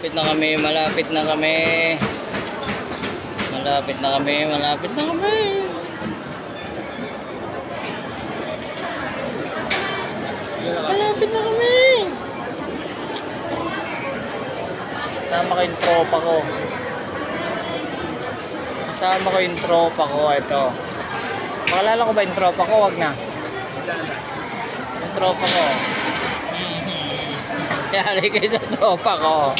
Malapit na kami, malapit na kami. Malapit na kami, malapit na kami. Malapit na kami. Kasama ko yung tropa ko. Kasama ko yung tropa ko. Ito. Makalala ko ba yung tropa ko? Wag na. Yung tropa ko. Kaya kayo sa tropa ko.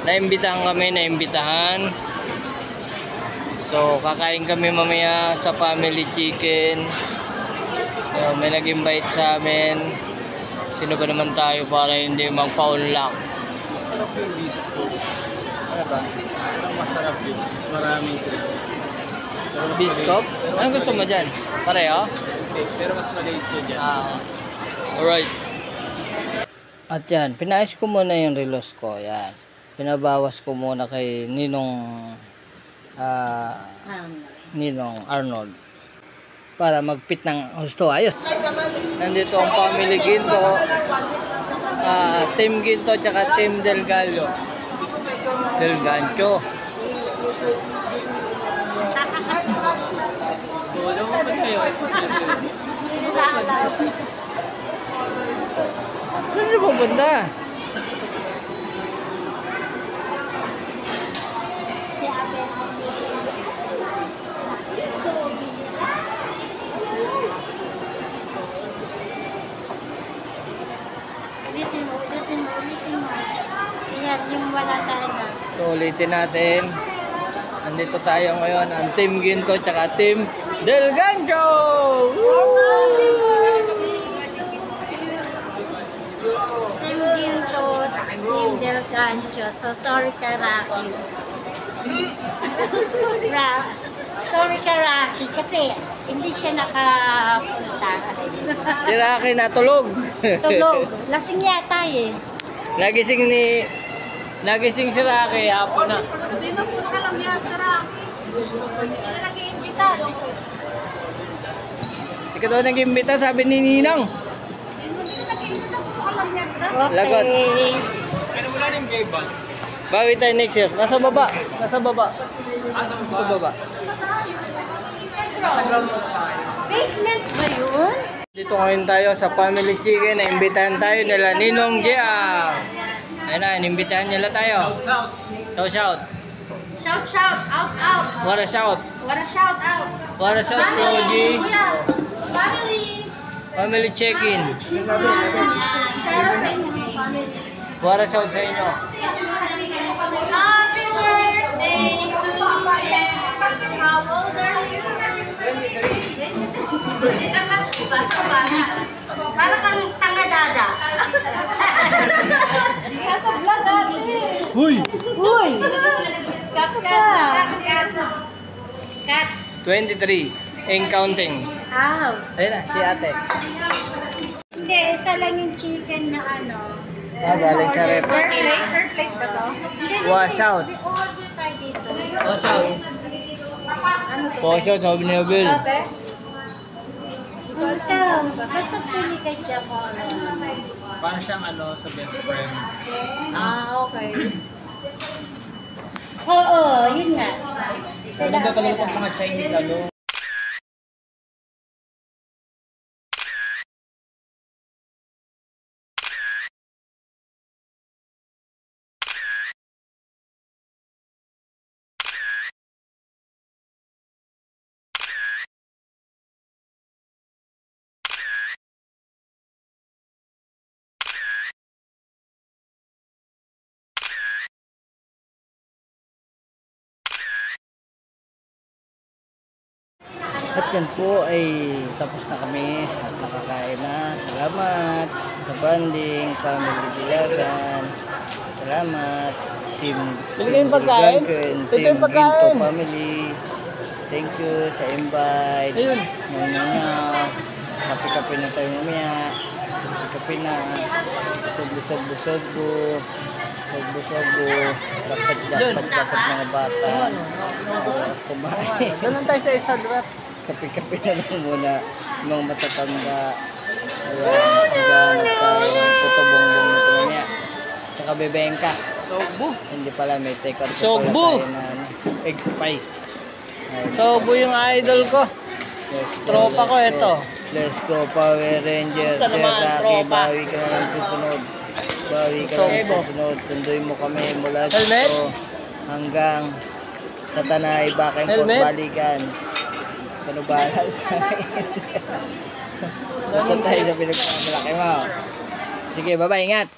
Naimbitahan kami, naimbitahan. So, kakain kami mamaya sa family chicken. So, may nag-invite sa amin. Sino ba naman tayo para hindi magpa-unlock? Masarap yung disco. Ano ba? Parang masarap yun. Mas maraming trip. Biscop? Anong gusto mo dyan? Pareho? Pero mas maliit yun dyan. Alright. At yan, pinayos ko muna yung relos ko. Yan. Pinabawas ko muna kay Ninong Ninong Arnold para magpit ng husto. Ayos. Nandito ang family Ginto, Team Ginto tsaka Team Del Gancho. Wala mo ba kayo? Saan niyo pupunta? Ulitin mo. Yan, yung wala tayo na. So, ulitin natin. Nandito tayo ngayon, ang Team Ginto tsaka Team Del Gancho! Team Ginto, Team Del Gancho. So, sorry ka, Rocky. Sorry ka, Rocky, kasi hindi siya nakapunta. Si Rocky natulog. Tulog. Lasing yata eh. Nagising si Rocky hapon na. Hindi na po alam yata, Rocky. Hindi na nag-iimbita. Ikaw daw nag-imbita, sabi ni Ninang. Lagot. Ano wala rin gay ba? Bawi tayo next year. Nasa baba. Nasa baba. Nasa baba. Basement ba yun? Dito ngayon tayo sa family chicken. Naimbitahan tayo nila Ninong Gia. Ayun na, inimbitahan nila tayo. South. So shout. Shout, out. What a shout. What a shout out. What a shout, Logi. Family. Family check-in. Shout out sa inyo. Family. What a shout sa inyo. Happy birthday to you. How old are you? 23. Bata. Para kang tanga-dada. Nasa vlog ate. Huy! Cut. 23. And counting. Ow. Ayun na, si ate. Hindi, isa lang yung chicken na ano. Galing sa rep. Per plate ba to? Wash out. Order tayo dito. Wash out. Ano to? Wash out, sabi ni Abel. Basta pili kay Jaco. Parang siyang sa best friend. Okay. Oo, yun nga. Ano ba kalungkot mga Chinese At yan po ay tapos na kami at nakakain na. Salamat sa banding, family Dilagan. Salamat. Team pagkain? Team Ito yung pagkain. Ginto family. Thank you sa invite. Ayun. Kape-kape na tayo mamaya. Kape na. Busog-busog-busog-bu. Busog-busog-bu. Dapat mga bata. Oras kumain. Doon tayo sa isa drop. Kape-kape na lang muna. Mga matatanda. Ayan. Hanggang tayo. Tutubong-bong na ito mamaya. kabebengka. Sogbo. Hindi pala, may take out Sogbo. tayo na egg pie. Ayun. Sogbo yung idol ko. Let's go, Tropa ko let's ito. go. Let's go, Power Rangers. Gusto Sir naman, Rocky, tropa. bawi ka na lang susunod. Bawi ka lang Sogbo. susunod. Sunduin mo kami mula Helmet? dito hanggang sa Tanay, Bakeng, Helmet? Balikan. Ano bahala sa akin? Punta tayo sa pinagpamalaki mo. Sige, bye-bye, ingat!